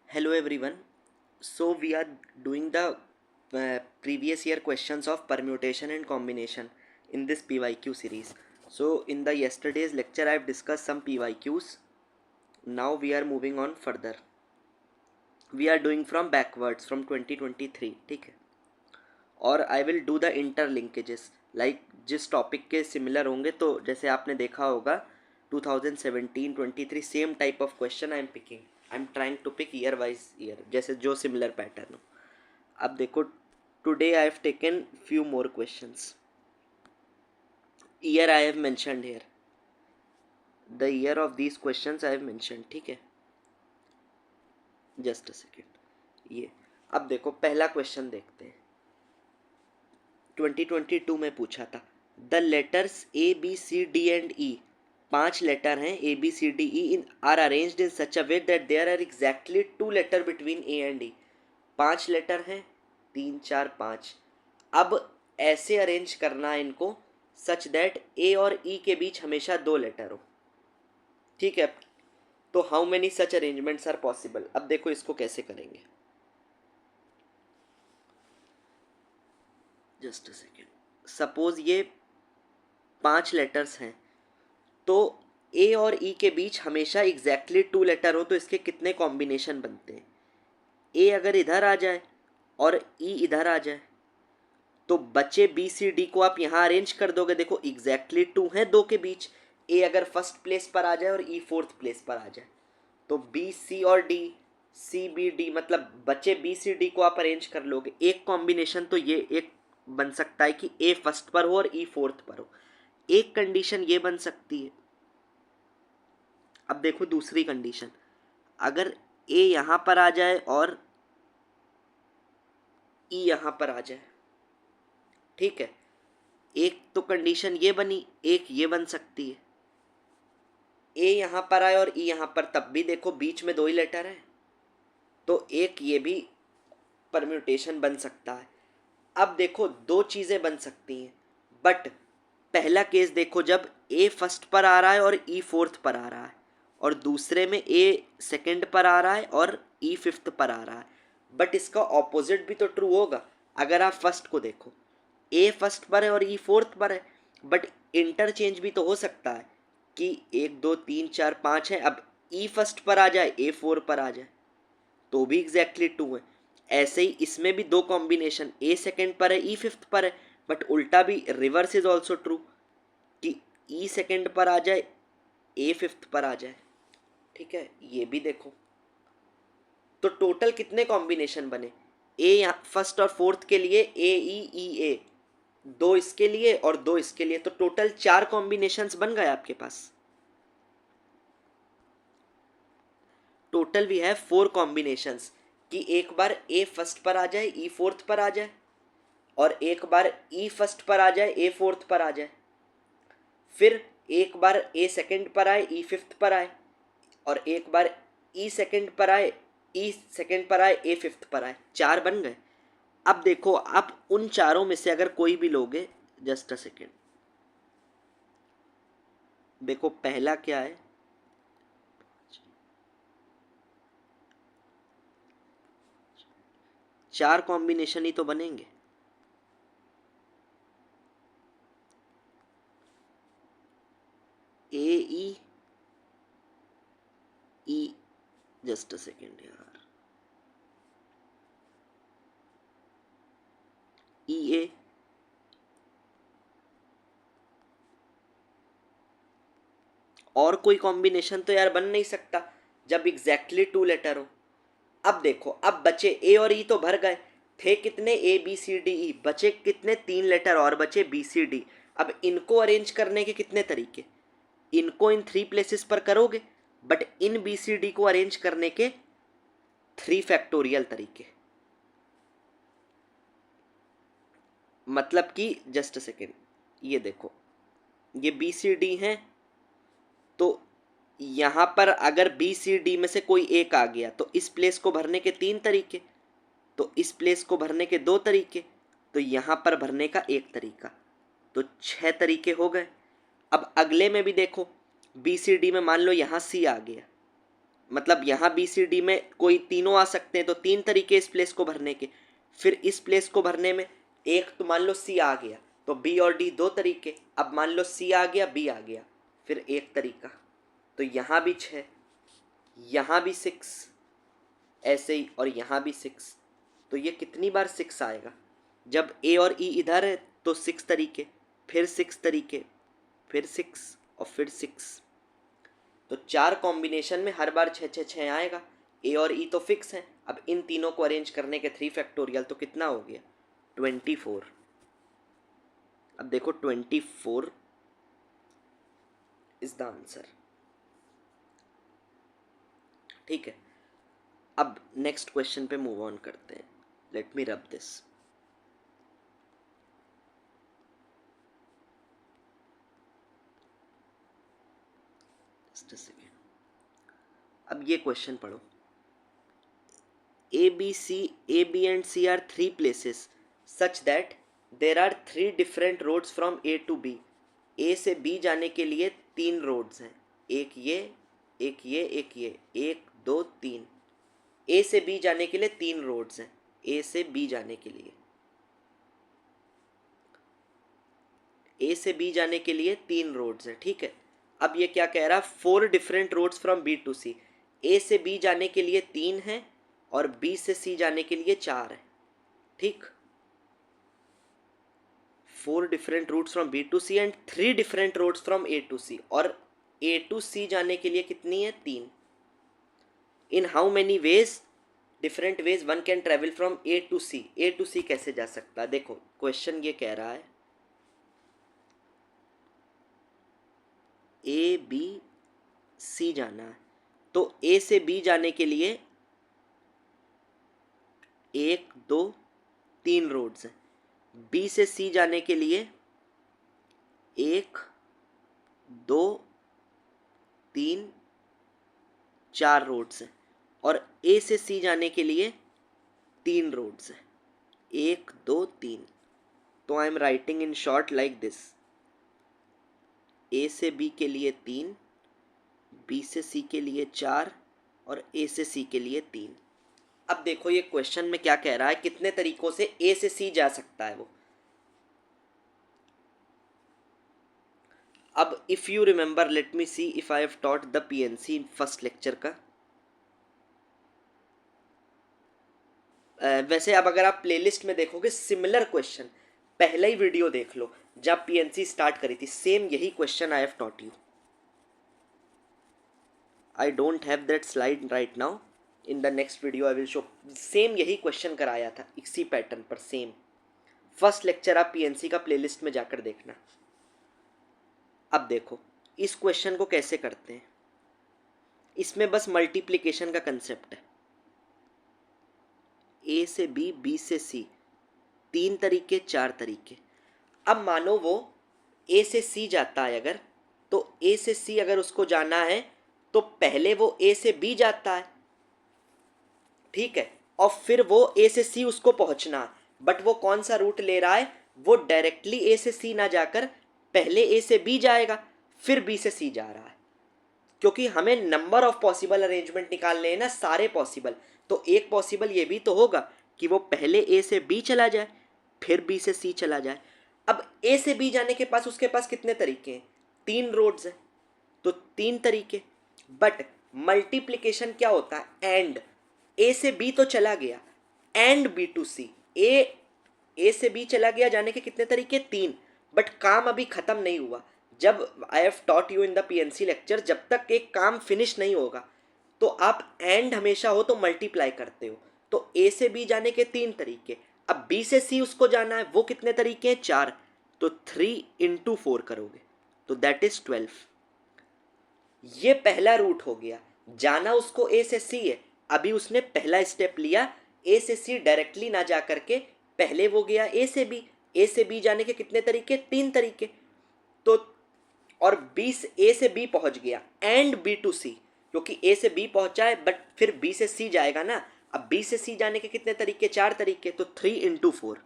Hello everyone. So we are doing the previous year questions of permutation and combination in this PYQ series. So in the yesterday's lecture I have discussed some PYQs. Now we are moving on further. We are doing from backwards from 2023. ठीक है, और I will do the interlinkages like जिस topic के similar होंगे, तो जैसे आपने देखा होगा 2017 23 same type of question I am picking. I am trying to pick year wise year, जैसे जो सिमिलर पैटर्न हो. अब देखो, today I have taken few more questions. Year I have mentioned here, the year of these questions I have mentioned. ठीक है, just a second. ये अब देखो, पहला क्वेश्चन देखते हैं. 2022 में पूछा था. The letters A B C D and E, 5 letter हैं A B C D E in are arranged in such a way that there are exactly 2 letter between A and E. 5 letter हैं, 3 4 5. अब ऐसे arrange करना है इनको such that ए और ई के बीच हमेशा 2 लेटर हो. ठीक है, तो how many such arrangements are possible. अब देखो इसको कैसे करेंगे. Just a second. सपोज ये 5 लेटर्स हैं, तो ए और ई के बीच हमेशा एग्जैक्टली 2 लेटर हो, तो इसके कितने कॉम्बिनेशन बनते हैं. ए अगर इधर आ जाए और ई इधर आ जाए, तो बचे बी सी डी को आप यहाँ अरेंज कर दोगे. देखो एग्जैक्टली 2 हैं दो के बीच. ए अगर फर्स्ट प्लेस पर आ जाए और ई फोर्थ प्लेस पर आ जाए, तो बी सी और डी, सी बी डी, मतलब बचे बी सी डी को आप अरेंज कर लोगे. एक कॉम्बिनेशन तो ये एक बन सकता है कि ए फर्स्ट पर हो और ई फोर्थ पर हो. एक कंडीशन ये बन सकती है. अब देखो दूसरी कंडीशन, अगर ए यहां पर आ जाए और ई यहां पर आ जाए. ठीक है, एक तो कंडीशन ये बनी, एक ये बन सकती है. ए यहां पर आए और ई यहां पर, तब भी देखो बीच में 2 ही लेटर है, तो एक ये भी परम्यूटेशन बन सकता है. अब देखो दो चीजें बन सकती हैं, बट पहला केस देखो, जब ए फर्स्ट पर आ रहा है और ई फोर्थ पर आ रहा है, और दूसरे में ए सेकंड पर आ रहा है और ई फिफ्थ पर आ रहा है. बट इसका ऑपोजिट भी तो ट्रू होगा. अगर आप फर्स्ट को देखो, ए फर्स्ट पर है और ई फोर्थ पर है, बट इंटरचेंज भी तो हो सकता है कि 1 2 3 4 5 है, अब ई फर्स्ट पर आ जाए ए फोर पर आ जाए, तो भी एग्जैक्टली 2 है. ऐसे ही इसमें भी 2 कॉम्बिनेशन, ए सेकंड पर है ई फिफ्थ पर है, बट उल्टा भी रिवर्स इज ऑल्सो ट्रू कि ई सेकंड पर आ जाए ए फिफ्थ पर आ जाए. ठीक है, ये भी देखो. तो टोटल कितने कॉम्बिनेशन बने. ए फर्स्ट और फोर्थ के लिए ए ई ए, 2 इसके लिए और 2 इसके लिए, तो टोटल 4 कॉम्बिनेशंस बन गए आपके पास. टोटल वी हैव 4 कॉम्बिनेशंस कि एक बार ए फर्स्ट पर आ जाए ई फोर्थ पर आ जाए, और एक बार ई फर्स्ट पर आ जाए ए फोर्थ पर आ जाए, फिर एक बार ए सेकंड पर आए ई फिफ्थ पर आए, और एक बार ई सेकंड पर आए ई सेकंड पर आए ए फिफ्थ पर आए. 4 बन गए. अब देखो, आप उन चारों में से अगर कोई भी लोगे, जस्ट अ सेकेंड. देखो पहला क्या है, 4 कॉम्बिनेशन ही तो बनेंगे. ए ई, जस्ट अ सेकेंड यार, ई ए, और कोई कॉम्बिनेशन तो यार बन नहीं सकता जब एग्जैक्टली 2 लेटर हो. अब देखो, अब बचे ए और ई तो भर गए. थे कितने, ए बी सी डी ई, बचे कितने, 3 लेटर और बचे बी सी डी. अब इनको अरेंज करने के कितने तरीके. इनको इन 3 प्लेसेस पर करोगे, बट इन बी सी डी को अरेंज करने के 3 फैक्टोरियल तरीके. मतलब कि जस्ट अ सेकेंड, ये देखो, ये बी सी डी हैं, तो यहां पर अगर बी सी डी में से कोई एक आ गया, तो इस प्लेस को भरने के 3 तरीके, तो इस प्लेस को भरने के 2 तरीके, तो यहां पर भरने का 1 तरीका, तो 6 तरीके हो गए. अब अगले में भी देखो, बी सी डी में मान लो यहां सी आ गया, मतलब यहाँ बी सी डी में कोई तीनों आ सकते हैं, तो तीन तरीके इस प्लेस को भरने के। फिर इस प्लेस को भरने में एक तो मान लो सी आ गया, तो बी और डी दो तरीके। अब मान लो सी आ गया, बी आ गया, फिर एक तरीका। तो यहाँ भी 6, यहाँ भी 6, ऐसे ही, और यहाँ भी 6। तो ये कितनी बार 6 आएगा? जब ए और ई इधर है तो 6 तरीके, फिर 6 तरीके, फिर 6 और फिर 6। तो 4 कॉम्बिनेशन में हर बार 6 6 6 आएगा। ए और ई तो फिक्स हैं। अब इन तीनों को अरेंज करने के 3 फैक्टोरियल, तो कितना हो गया? 24। अब देखो 24 इज द आंसर। ठीक है, अब नेक्स्ट क्वेश्चन पे मूव ऑन करते हैं। Late me rub this. Just a second. अब ये क्वेश्चन पढ़ो। A, B and C are three places such that there are three different roads from A to B. A से B जाने के लिए 3 रोड्स हैं, एक ये, एक ये, एक ये, 1 2 3। A से B जाने के लिए 3 रोड्स हैं, A से B जाने के लिए, A से B जाने के लिए 3 रोड्स हैं। ठीक है, अब ये क्या कह रहा है? 4 different roads from B to C। A से B जाने के लिए 3 है और B से C जाने के लिए 4 है। ठीक, 4 different routes from B to C and 3 different roads from A to C। और A to C जाने के लिए कितनी है? 3। In how many ways, different ways one can travel from A to C। A to C कैसे जा सकता है? देखो क्वेश्चन ये कह रहा है A B C जाना है, तो A से B जाने के लिए 1 2 3 रोड्स हैं। B से C जाने के लिए 1 2 3 4 रोड्स हैं। और A से C जाने के लिए 3 रोड्स हैं, 1 2 3। तो I am writing in short like this. A से B के लिए 3, B से C के लिए 4 और A से C के लिए 3। अब देखो ये क्वेश्चन में क्या कह रहा है, कितने तरीकों से A से C जा सकता है वो। अब if you remember, let me see if I have taught the PNC in first lecture का। वैसे अब अगर आप प्लेलिस्ट में देखोगे सिमिलर क्वेश्चन, पहला ही वीडियो देख लो जब PNC स्टार्ट करी थी, सेम यही question I have taught you. I don't have that slide right now, in the next video I will show. Same यही क्वेश्चन कराया था इसी पैटर्न पर, सेम। फर्स्ट लेक्चर आप PNC का प्लेलिस्ट में जाकर देखना। अब देखो इस क्वेश्चन को कैसे करते हैं। इसमें बस मल्टीप्लिकेशन का कंसेप्ट है। A से B, B से C, 3 तरीके 4 तरीके। अब मानो वो A से C जाता है अगर, तो A से C अगर उसको जाना है तो पहले वो A से B जाता है, ठीक है, और फिर वो A से C उसको पहुंचना है। बट वो कौन सा रूट ले रहा है? वो डायरेक्टली A से C ना जाकर पहले A से B जाएगा, फिर B से C जा रहा है। क्योंकि हमें नंबर ऑफ पॉसिबल अरेंजमेंट निकालने हैं ना, सारे पॉसिबल। तो एक पॉसिबल ये भी तो होगा कि वो पहले A से B चला जाए, फिर B से C चला जाए। अब A से B जाने के पास उसके पास कितने तरीके हैं? 3 रोड्स हैं, तो 3 तरीके। बट मल्टीप्लिकेशन क्या होता है? एंड। A से B तो चला गया, and B to C। A से B चला गया, जाने के कितने तरीके? 3। बट काम अभी खत्म नहीं हुआ। जब आई have taught you in the PNC lecture, जब तक एक काम फिनिश नहीं होगा तो आप एंड हमेशा हो तो मल्टीप्लाई करते हो। तो A से B जाने के 3 तरीके। अब B से C उसको जाना है, वो कितने तरीके हैं? 4। तो 3 into 4 करोगे तो दैट इज 12। ये पहला रूट हो गया। जाना उसको A से C है, अभी उसने पहला स्टेप लिया, A से C डायरेक्टली ना जा करके पहले वो गया A से B। A से B जाने के कितने तरीके? 3 तरीके। तो और A से B पहुंच गया, एंड B to C, क्योंकि A से B पहुंचा है बट फिर B से C जाएगा ना। अब B से C जाने के कितने तरीके? 4 तरीके। तो 3 into 4,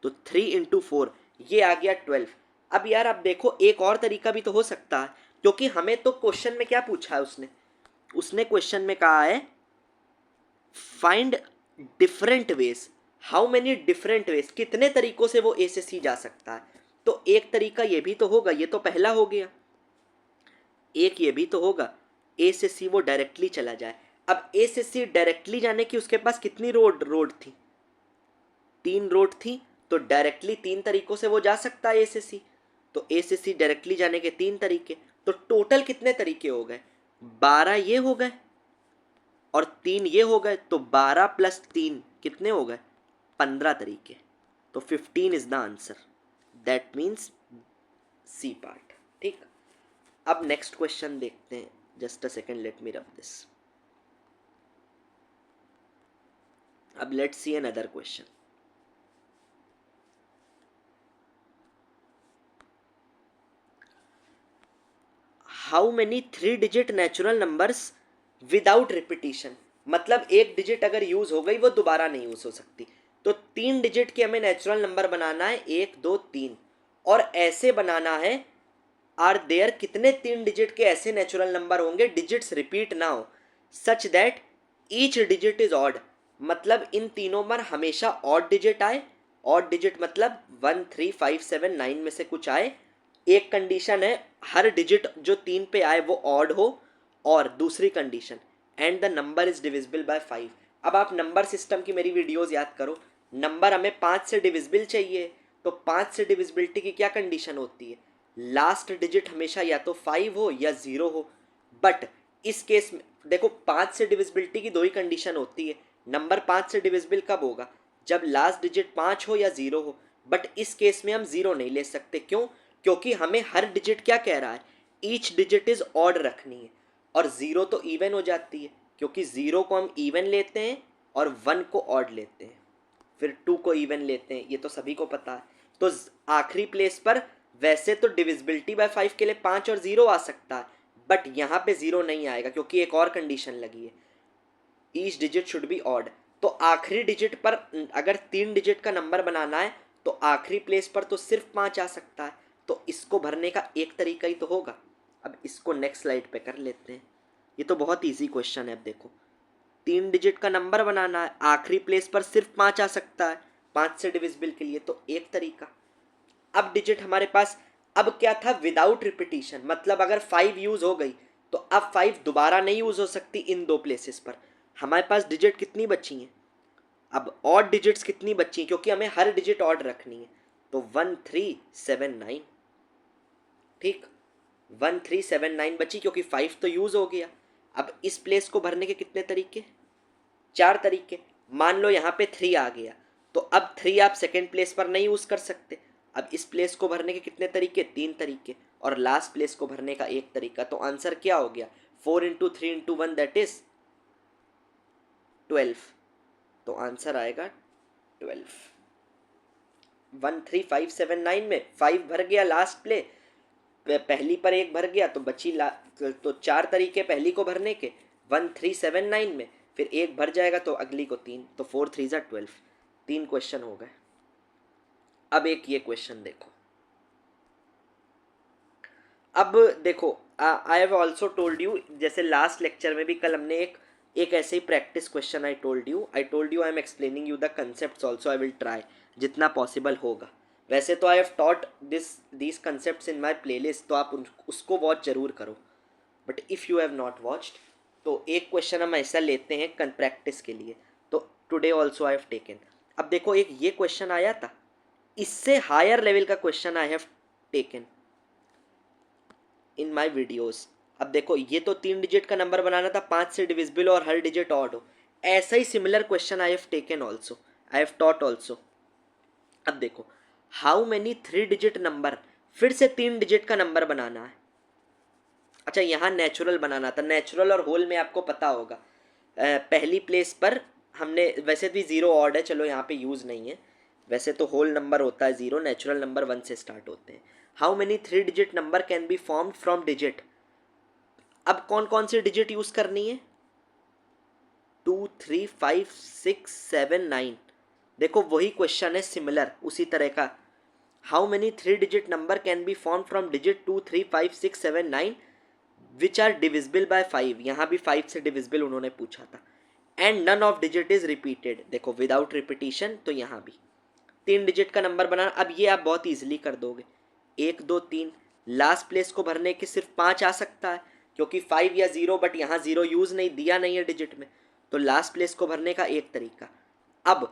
तो 3 into 4 ये आ गया 12। अब यार अब देखो एक और तरीका भी तो हो सकता है, क्योंकि हमें तो क्वेश्चन में क्या पूछा है उसने? उसने क्वेश्चन में कहा है find different ways, how many different ways, कितने तरीकों से वो ए से सी जा सकता है। तो एक तरीका ये भी तो होगा, ये तो पहला हो गया, एक ये भी तो होगा ए से सी वो डायरेक्टली चला जाए। अब ए से सी डायरेक्टली जाने की उसके पास कितनी रोड थी, 3 रोड थी, तो डायरेक्टली 3 तरीकों से वो जा सकता है ए से सी। तो ए से सी डायरेक्टली जाने के 3 तरीके, तो टोटल कितने तरीके हो गए, 12 ये हो गए और 3 ये हो गए, तो 12 प्लस 3 कितने हो गए, 15 तरीके। तो 15 is the answer, that means C part. ठीक, अब नेक्स्ट क्वेश्चन देखते हैं। Just a second, let me rub this. अब let's see another question. How many 3 digit natural numbers without repetition, मतलब एक डिजिट अगर यूज हो गई वो दोबारा नहीं यूज हो सकती। तो 3 डिजिट के हमें नेचुरल नंबर बनाना है, 1 2 3, और ऐसे बनाना है आर देयर, कितने 3 डिजिट के ऐसे नेचुरल नंबर होंगे डिजिट्स रिपीट ना हो, such that each digit is odd, मतलब इन तीनों पर हमेशा ऑड डिजिट आए। ऑड डिजिट मतलब 1 3 5 7 9 में से कुछ आए। एक कंडीशन है हर डिजिट जो 3 पे आए वो ऑड हो, और दूसरी condition and the number is divisible by 5। अब आप नंबर सिस्टम की मेरी वीडियोस याद करो, नंबर हमें 5 से डिविजिबल चाहिए, तो 5 से डिविजिबिलिटी की क्या कंडीशन होती है, लास्ट डिजिट हमेशा या तो 5 हो या 0 हो। बट इस केस में देखो 5 से डिविजिबिलिटी की 2 ही कंडीशन होती है। नंबर 5 से डिविजिबल कब होगा, जब लास्ट डिजिट 5 हो या 0 हो। बट इस केस में हम 0 नहीं ले सकते, क्यों, क्योंकि हमें हर डिजिट क्या कह रहा है, ईच डिजिट इज ऑड रखनी है, और 0 तो इवन हो जाती है, क्योंकि 0 को हम इवन लेते हैं और 1 को ऑड लेते हैं, फिर 2 को इवन लेते हैं, ये तो सभी को पता है। तो आखिरी प्लेस पर वैसे तो डिविजिबिलिटी बाय 5 के लिए 5 और 0 आ सकता है, बट यहाँ पे 0 नहीं आएगा क्योंकि एक और कंडीशन लगी है, each digit should be odd. तो आखिरी डिजिट पर अगर 3 डिजिट का नंबर बनाना है तो आखिरी प्लेस पर तो सिर्फ 5 आ सकता है, तो इसको भरने का एक तरीका ही तो होगा। अब इसको नेक्स्ट स्लाइड पे कर लेते हैं, ये तो बहुत ईजी क्वेश्चन है। अब देखो 3 डिजिट का नंबर बनाना है, आखिरी प्लेस पर सिर्फ 5 आ सकता है 5 से डिविजिबल के लिए, तो एक तरीका। अब डिजिट हमारे पास अब क्या था, विदाउट रिपीटिशन, मतलब अगर 5 यूज हो गई तो अब 5 दोबारा नहीं यूज हो सकती इन 2 प्लेसेस पर। हमारे पास डिजिट कितनी बची हैं, अब ऑड डिजिट्स कितनी बची हैं, क्योंकि हमें हर डिजिट ऑड रखनी है, तो 1 3 7 9। ठीक, 1 3 7 9 बची, क्योंकि 5 तो यूज हो गया। अब इस प्लेस को भरने के कितने तरीके, 4 तरीके। मान लो यहाँ पे 3 आ गया, तो अब 3 आप सेकेंड प्लेस पर नहीं यूज कर सकते। अब इस प्लेस को भरने के कितने तरीके, 3 तरीके, और लास्ट प्लेस को भरने का एक तरीका। तो आंसर क्या हो गया, 4 इंटू 3 इंटू 1 दैट इज 12। तो आंसर आएगा 12। 1 3 5 7 9 में 5 भर गया लास्ट प्ले, पहली पर एक भर गया, तो बची तो 4 तरीके पहली को भरने के, 1 3 7 9 में, फिर एक भर जाएगा तो अगली को 3, तो 4 3 ज़ा 12। 3 क्वेश्चन हो गए। अब एक ये क्वेश्चन देखो, अब देखो I have also told you, जैसे लास्ट लेक्चर में भी कल हमने एक ऐसे ही practice question I told you I am explaining you the concept also, I will try जितना पॉसिबल होगा। वैसे तो I have taught this concept in my playlist, तो आप उसको वॉच जरूर करो, but if you have not watched तो एक क्वेश्चन हम ऐसा लेते हैं प्रैक्टिस के लिए, तो today also I have taken. अब देखो एक ये क्वेश्चन आया था, इससे हायर लेवल का question I have taken in my videos. अब देखो ये तो 3 डिजिट का नंबर बनाना था 5 से डिविजिबल और हर डिजिट ऑड हो, ऐसा ही similar question I have taken also, I have taught also. अब देखो हाउ मैनी 3 डिजिट नंबर, फिर से 3 डिजिट का नंबर बनाना है। अच्छा यहाँ नेचुरल बनाना था, नेचुरल और होल में आपको पता होगा पहली प्लेस पर हमने, वैसे भी 0 ऑड है, चलो यहाँ पे यूज़ नहीं है, वैसे तो होल नंबर होता है 0, नेचुरल नंबर 1 से स्टार्ट होते हैं। How many 3 digit number can be formed from digit, अब कौन कौन सी डिजिट यूज़ करनी है, 2 3 5 6 7 9। देखो वही क्वेश्चन है सिमिलर उसी तरह का, how many 3 digit number can be form from digit 2 3 5 6 7 9 which are divisible by 5, यहाँ भी 5 से डिविजिबल उन्होंने पूछा था, and none of digit is repeated, देखो विदाउट रिपीटिशन, तो यहाँ भी 3 डिजिट का नंबर बनाना। अब ये आप बहुत ईजिली कर दोगे, 1 2 3, लास्ट प्लेस को भरने के सिर्फ 5 आ सकता है क्योंकि 5 या 0, बट यहाँ 0 यूज नहीं दिया नहीं है डिजिट में, तो लास्ट प्लेस को भरने का एक तरीका। अब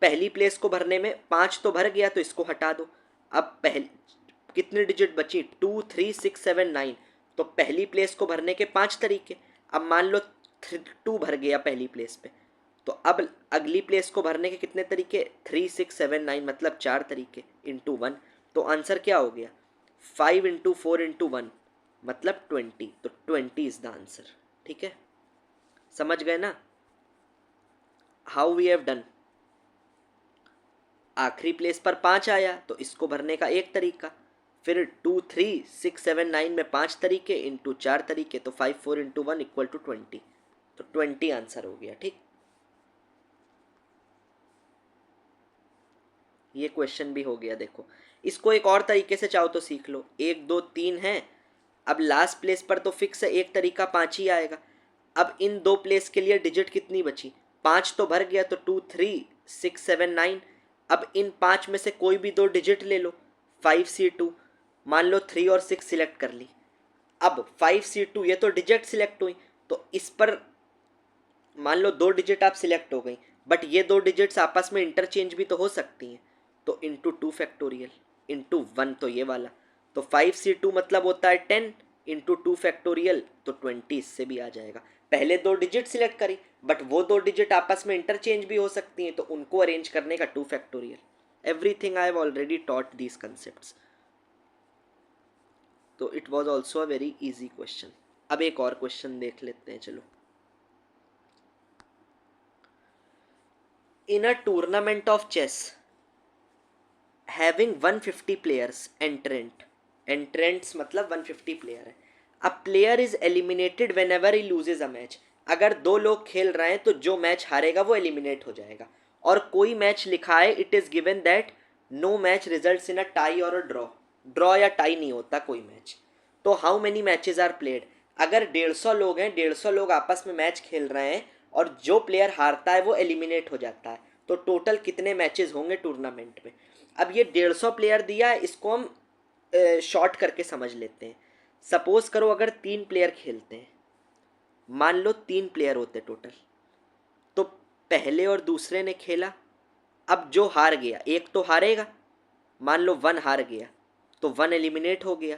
पहली प्लेस को भरने में 5 तो भर गया तो इसको हटा दो। अब पहली कितनी डिजिट बची, 2 3 6 7 9, तो पहली प्लेस को भरने के 5 तरीके। अब मान लो 2 भर गया पहली प्लेस पे, तो अब अगली प्लेस को भरने के कितने तरीके, 3 6 7 9, मतलब 4 तरीके इंटू 1, तो आंसर क्या हो गया, 5 इंटू 4 इंटू 1, मतलब 20, तो 20 इज द आंसर। ठीक है, समझ गए ना हाउ वी हैव डन। आखिरी प्लेस पर 5 आया तो इसको भरने का एक तरीका, फिर 2 3 6 7 9 में 5 तरीके इंटू 4 तरीके, तो 5 4 इंटू 1 इक्वल टू 20, तो 20 आंसर हो गया। ठीक, ये क्वेश्चन भी हो गया। देखो इसको एक और तरीके से चाहो तो सीख लो, 1 2 3 है, अब लास्ट प्लेस पर तो फिक्स है, एक तरीका 5 ही आएगा। अब इन 2 प्लेस के लिए डिजिट कितनी बची, 5 तो भर गया, तो 2 3 6 7 9, अब इन 5 में से कोई भी 2 डिजिट ले लो, 5C2, मान लो 3 और 6 सिलेक्ट कर ली। अब 5C2 ये तो डिजिट सिलेक्ट हुई, तो इस पर मान लो 2 डिजिट आप सिलेक्ट हो गई, बट ये 2 डिजिट्स आपस में इंटरचेंज भी तो हो सकती हैं, तो इंटू 2 फैक्टोरियल इंटू 1, तो ये वाला, तो 5C2 मतलब होता है 10 इंटू 2 फैक्टोरियल, तो 20 इससे भी आ जाएगा। पहले 2 डिजिट सिलेक्ट करी, बट वो 2 डिजिट आपस में इंटरचेंज भी हो सकती हैं, तो उनको अरेंज करने का 2 factorial. Everything I have already taught these concepts, तो it was also a very easy question. अब एक और क्वेश्चन देख लेते हैं, चलो। In a tournament of chess having 150 players entrants मतलब 150 प्लेयर है, a player is eliminated whenever he loses a match, अगर 2 लोग खेल रहे हैं तो जो मैच हारेगा वो एलिमिनेट हो जाएगा, और कोई मैच लिखा है it is given that no match results in a tie और अ ड्रॉ या टाई नहीं होता कोई मैच, तो how many matches are played, अगर 150 लोग हैं, 150 लोग आपस में मैच खेल रहे हैं और जो प्लेयर हारता है वो एलिमिनेट हो जाता है, तो टोटल कितने मैचेस होंगे टूर्नामेंट में। अब ये 150 प्लेयर दिया है, इसको हम शॉर्ट करके समझ लेते हैं। सपोज करो अगर 3 प्लेयर खेलते हैं, मान लो 3 प्लेयर होते टोटल, तो पहले और दूसरे ने खेला, अब जो हार गया, एक तो हारेगा, मान लो 1 हार गया, तो 1 एलिमिनेट हो गया।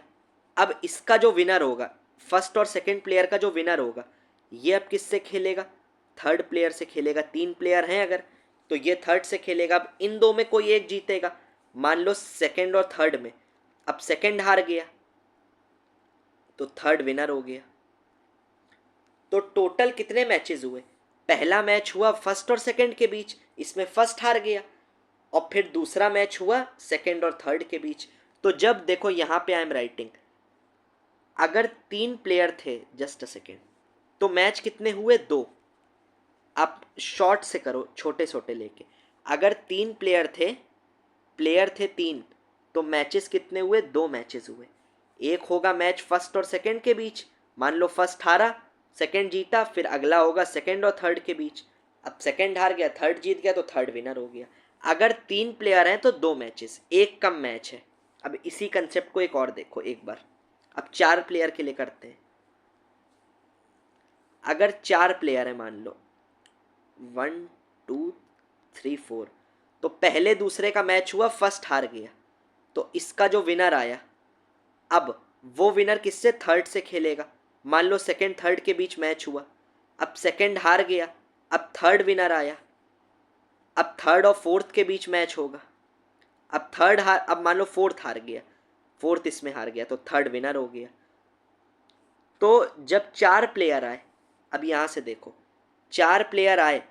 अब इसका जो विनर होगा, फर्स्ट और सेकंड प्लेयर का जो विनर होगा, ये अब किससे खेलेगा, थर्ड प्लेयर से खेलेगा। 3 प्लेयर हैं अगर, तो ये थर्ड से खेलेगा। अब इन 2 में कोई एक जीतेगा, मान लो सेकंड और थर्ड में, अब सेकंड हार गया तो थर्ड विनर हो गया। तो टोटल कितने मैचेस हुए, पहला मैच हुआ फर्स्ट और सेकंड के बीच, इसमें फर्स्ट हार गया, और फिर दूसरा मैच हुआ सेकंड और थर्ड के बीच। तो जब देखो यहां पे आई एम राइटिंग, अगर 3 प्लेयर थे, जस्ट अ सेकेंड, तो मैच कितने हुए, 2, आप शॉर्ट से करो छोटे छोटे लेके, अगर 3 प्लेयर थे 3, तो मैचेस कितने हुए, 2 मैचेस हुए। एक होगा मैच फर्स्ट और सेकंड के बीच, मान लो फर्स्ट हारा सेकंड जीता, फिर अगला होगा सेकंड और थर्ड के बीच, अब सेकंड हार गया थर्ड जीत गया तो थर्ड विनर हो गया। अगर 3 प्लेयर हैं तो 2 मैचेस, एक कम मैच है। अब इसी कंसेप्ट को एक और देखो एक बार, अब 4 प्लेयर के लिए करते हैं। अगर 4 प्लेयर है, मान लो 1 2 3 4, तो पहले दूसरे का मैच हुआ, फर्स्ट हार गया, तो इसका जो विनर आया, अब वो विनर किससे, थर्ड से खेलेगा। मान लो सेकंड थर्ड के बीच मैच हुआ, अब सेकंड हार गया, अब थर्ड विनर आया, अब थर्ड और फोर्थ के बीच मैच होगा, अब मान लो फोर्थ हार गया, फोर्थ इसमें हार गया तो थर्ड विनर हो गया। तो जब 4 प्लेयर आए, अब यहां से देखो 4 प्लेयर आए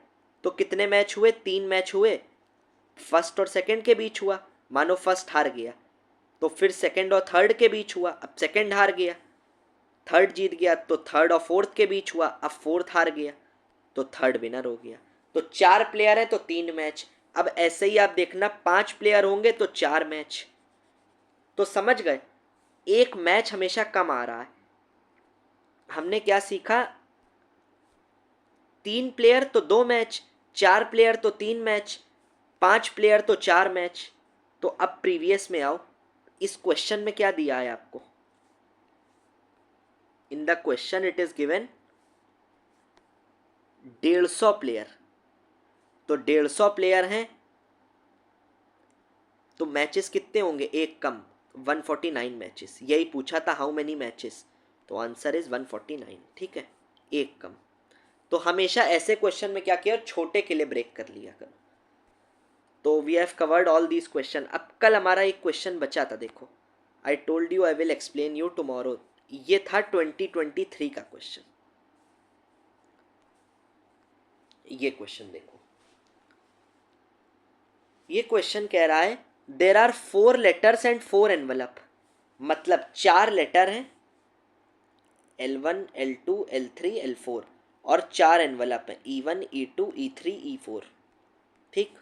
तो कितने मैच हुए, 3 मैच हुए, फर्स्ट और सेकंड के बीच हुआ, मानो फर्स्ट हार गया, तो फिर सेकंड और थर्ड के बीच हुआ, अब सेकंड हार गया, थर्ड जीत गया, तो थर्ड और फोर्थ के बीच हुआ, अब फोर्थ हार गया तो थर्ड विनर हो गया। तो 4 प्लेयर है तो 3 मैच। अब ऐसे ही आप देखना 5 प्लेयर होंगे तो 4 मैच। तो समझ गए, एक मैच हमेशा कम आ रहा है, हमने क्या सीखा, 3 प्लेयर तो 2 मैच, 4 प्लेयर तो 3 मैच, 5 प्लेयर तो 4 मैच। तो अब प्रीवियस में आओ, इस क्वेश्चन में क्या दिया है आपको, in the question it is given 150 player, तो 150 प्लेयर हैं तो मैचेस कितने होंगे, एक कम, 149 मैचेस। यही पूछा था, हाउ मेनी मैचेस, तो आंसर इज 149। ठीक है, एक कम। तो हमेशा ऐसे क्वेश्चन में क्या किया, छोटे के लिए ब्रेक कर लिया करो। तो we have covered all these question. अब कल हमारा एक क्वेश्चन बचा था, देखो, I told you I will explain you tomorrow. ये था 2023 का क्वेश्चन। ये क्वेश्चन देखो, ये क्वेश्चन कह रहा है there are 4 letters and 4 envelope, मतलब 4 लेटर हैं, L1 L2 L3 L4, और 4 एनवलप हैं, E1 E2 E3 E4। ठीक,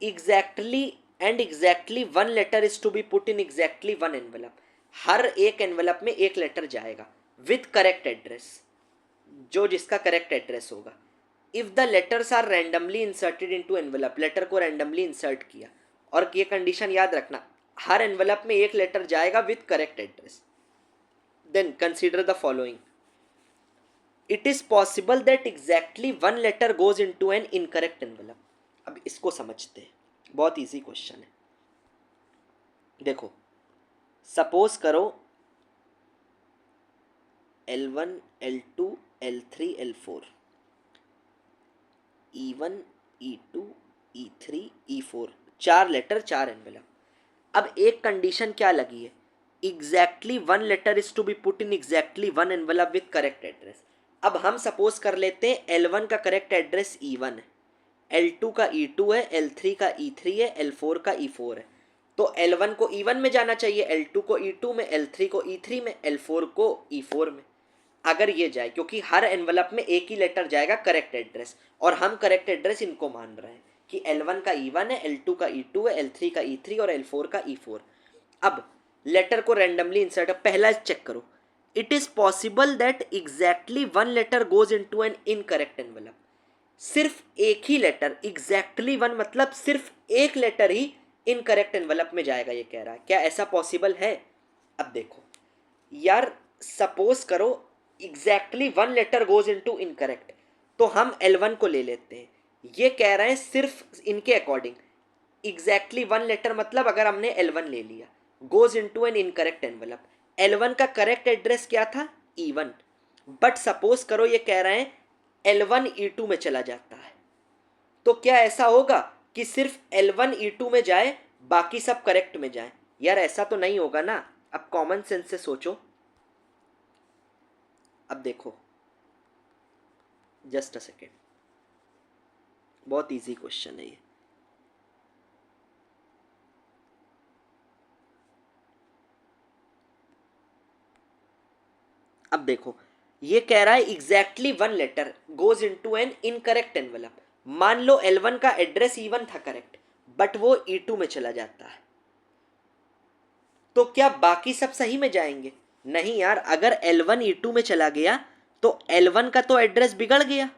exactly and exactly 1 letter is to be put in exactly 1 envelope. हर एक एनवलप में एक लेटर जाएगा विथ करेक्ट एड्रेस, जो जिसका करेक्ट एड्रेस होगा। If the letters are randomly inserted into envelope, letter को रैंडमली इंसर्ट किया, और ये कंडीशन याद रखना, हर एनवलप में एक लेटर जाएगा with correct address, then consider the following, it is possible that exactly 1 letter goes into an incorrect envelope. अब इसको समझते हैं, बहुत इजी क्वेश्चन है। देखो, सपोज करो L1 L2 L3 L4, E1 E2 E3 E4, 4 letter 4 envelope. अब एक कंडीशन क्या लगी है, exactly 1 letter is to be put in exactly 1 envelope with correct address. अब हम सपोज कर लेते हैं L1 का करेक्ट एड्रेस E1 है, L2 का E2 है, L3 का E3 है, L4 का E4 है। तो L1 को E1 में जाना चाहिए, L2 को E2 में, L3 को E3 में, L4 को E4 में। अगर ये जाए, क्योंकि हर एनवलप में एक ही लेटर जाएगा करेक्ट एड्रेस, और हम करेक्ट एड्रेस इनको मान रहे हैं कि L1 का E1 है, L2 का E2 है, L3 का E3 और L4 का E4। अब लेटर को रैंडमली इंसर्ट, पहला चेक करो, it is possible that exactly 1 letter goes into an incorrect envelope. सिर्फ एक ही लेटर, एग्जैक्टली 1 मतलब सिर्फ एक लेटर ही इनकरेक्ट एनवलप में जाएगा, ये कह रहा है। क्या ऐसा पॉसिबल है? अब देखो यार, सपोज करो exactly 1 letter goes into incorrect, तो हम L1 को ले लेते हैं। ये कह रहे हैं सिर्फ इनके अकॉर्डिंग एग्जैक्टली 1 लेटर, मतलब अगर हमने L1 ले लिया, goes into an incorrect envelope. L1 का करेक्ट एड्रेस क्या था? E1। बट सपोज करो ये कह रहे हैं L1 E2 में चला जाता है, तो क्या ऐसा होगा कि सिर्फ L1 E2 में जाए, बाकी सब करेक्ट में जाए? यार ऐसा तो नहीं होगा ना। अब कॉमन सेंस से सोचो। अब देखो, जस्ट अ सेकेंड, बहुत इजी क्वेश्चन है ये। अब देखो, ये कह रहा है exactly 1 letter goes into an incorrect envelope. मान लो L1 का एड्रेस E1 था करेक्ट, बट वो E2 में चला जाता है, तो क्या बाकी सब सही में जाएंगे? नहीं यार, अगर L1 E2 में चला गया तो L1 का तो एड्रेस बिगड़ गया,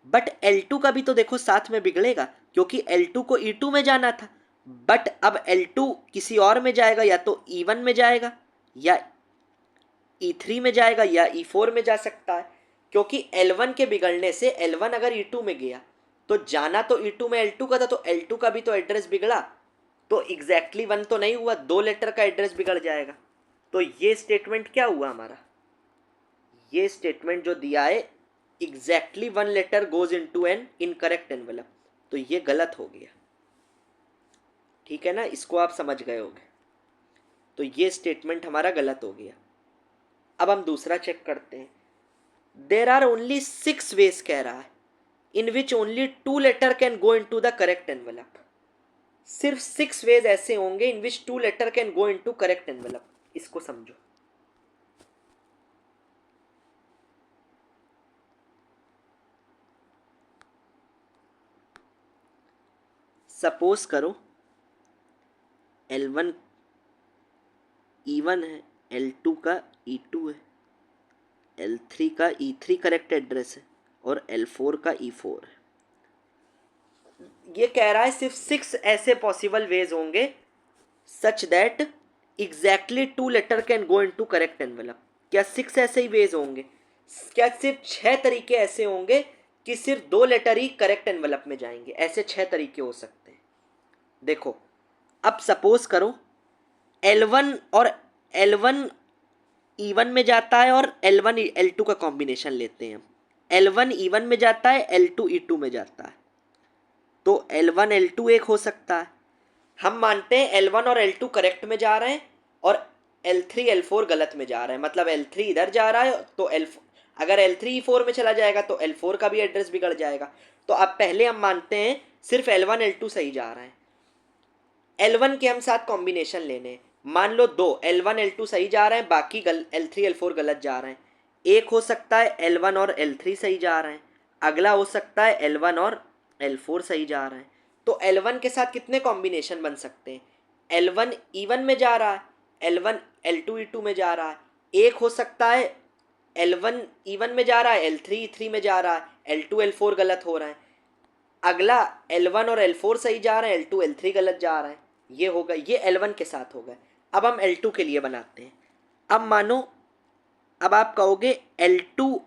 बट L2 का भी तो देखो साथ में बिगड़ेगा, क्योंकि L2 को E2 में जाना था, बट अब L2 किसी और में जाएगा, या तो E1 में जाएगा, या E3 में जाएगा, या E4 में जा सकता है। क्योंकि L1 के बिगड़ने से L1 अगर E2 में गया तो जाना तो E2 में L2 का था, तो L2 का भी तो एड्रेस बिगड़ा, तो एग्जैक्टली 1 तो नहीं हुआ, 2 लेटर का एड्रेस बिगड़ जाएगा। तो ये स्टेटमेंट क्या हुआ हमारा? ये स्टेटमेंट जो दिया है exactly 1 letter goes into an incorrect envelope, तो ये गलत हो गया। ठीक है ना, इसको आप समझ गए होंगे। तो ये स्टेटमेंट हमारा गलत हो गया। अब हम दूसरा चेक करते हैं। देर आर ओनली 6 वेज कह रहा है in which only 2 letter can go into the correct envelope. सिर्फ 6 वेज ऐसे होंगे in which 2 letter can go into correct envelope. इसको समझो। सपोज करो L1 E1 है, L2 का E2 है, L3 का E3 करेक्ट एड्रेस है और L4 का E4 है। ये कह रहा है सिर्फ 6 ऐसे पॉसिबल वेज होंगे such that exactly 2 letter can go into correct envelope. क्या 6 ऐसे ही वेज होंगे? क्या सिर्फ 6 तरीके ऐसे होंगे कि सिर्फ 2 लेटर ही करेक्ट एनवेलप में जाएंगे? ऐसे 6 तरीके हो सकते हैं। देखो, अब सपोज करो L1 और L1 E1 में जाता है और L1 L2 का कॉम्बिनेशन लेते हैं। L1 E1 में जाता है, L2 E2 में जाता है, तो L1 L2 एक हो सकता है। हम मानते हैं L1 और L2 करेक्ट में जा रहे हैं और L3 L4 गलत में जा रहे हैं, मतलब L3 इधर जा रहा है तो अगर L3 E4 में चला जाएगा तो L4 का भी एड्रेस बिगड़ जाएगा। तो अब पहले हम मानते हैं सिर्फ L1 L2 सही जा रहे हैं। L1 के हम साथ कॉम्बिनेशन लेने हैं। मान लो 2 L1 L2 सही जा रहे हैं, बाकी L3 L4 गलत जा रहे हैं। एक हो सकता है L1 और L3 सही जा रहे हैं, अगला हो सकता है L1 और L4 सही जा रहे हैं। तो L1 के साथ कितने कॉम्बिनेशन बन सकते हैं? L1 E1 में जा रहा है, L1 L2 E2 में जा रहा है। एक हो सकता है L1 E1 में जा रहा है, L3 E3 में जा rहा है, L2 L4 गलत हो रहा है। अगला L1 और L4 सही जा रहे हैं, L2 L3 गलत जा रहा है। ये होगा, ये L1 के साथ होगा। अब हम L2 के लिए बनाते हैं। अब मानो, अब आप कहोगे L2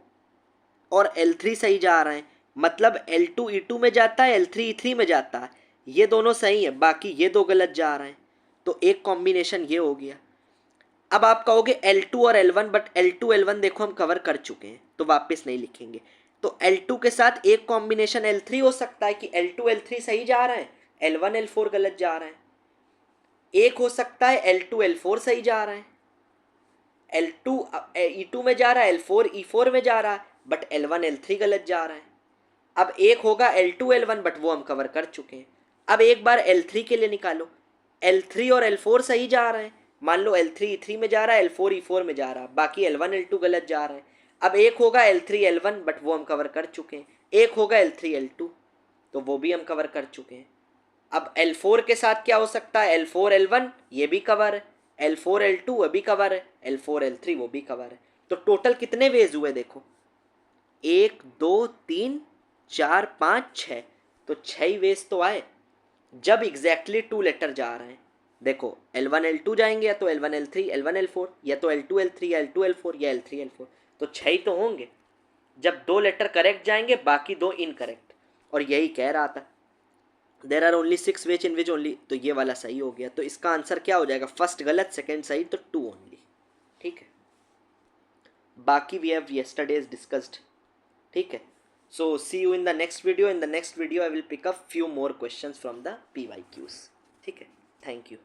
और L3 सही जा रहे हैं, मतलब L2 E2 में जाता है, L3 E3 में जाता है, ये दोनों सही है, बाकी ये दो गलत जा रहे हैं। तो एक कॉम्बिनेशन ये हो गया। अब आप कहोगे L2 और L1, बट L2 L1 देखो हम कवर कर चुके हैं तो वापस नहीं लिखेंगे। तो L2 के साथ एक कॉम्बिनेशन L3 हो सकता है कि L2 L3 सही जा रहे हैं, L1 L4 गलत जा रहे हैं। एक हो सकता है L2 L4 सही जा रहे हैं, L2 E2 में जा रहा है, L4 E4 में जा रहा है, बट L1 L3 गलत जा रहा है। अब एक होगा L2 L1, बट वो हम कवर कर चुके हैं। अब एक बार L3 के लिए निकालो, L3 और L4 सही जा रहे हैं। मान लो L3 E3 में जा रहा है, L4 E4 में जा रहा है, बाकी L1 L2 गलत जा रहे हैं। अब एक होगा L3 L1, बट वो हम कवर कर चुके हैं। एक होगा L3 L2, तो वो भी हम कवर कर चुके हैं। अब L4 के साथ क्या हो सकता है? L4 L1 ये भी कवर है, L4 L2 वो भी कवर है, L4 L3 वो भी कवर है। तो टोटल कितने वेज हुए देखो, 1 2 3 4 5 6। तो 6 वेज तो आए जब एग्जैक्टली 2 लेटर जा रहे हैं। देखो L1 L2 जाएंगे, या तो L1 L3 L1 L4, या तो L2 L3 या L2 L4 या L3 L4। तो 6 ही तो होंगे जब 2 लेटर करेक्ट जाएंगे, बाकी 2 इनकरेक्ट। और यही कह रहा था, there are only 6 ways in which only, तो ये वाला सही हो गया। तो इसका आंसर क्या हो जाएगा? फर्स्ट गलत, सेकंड सही, तो 2 ओनली। ठीक है, बाकी वी हैव यस्टरडेज डिस्कस्ड। ठीक है, so see you in the next video. In the next video I will pick up few more questions from the PYQs. ठीक है, thank you.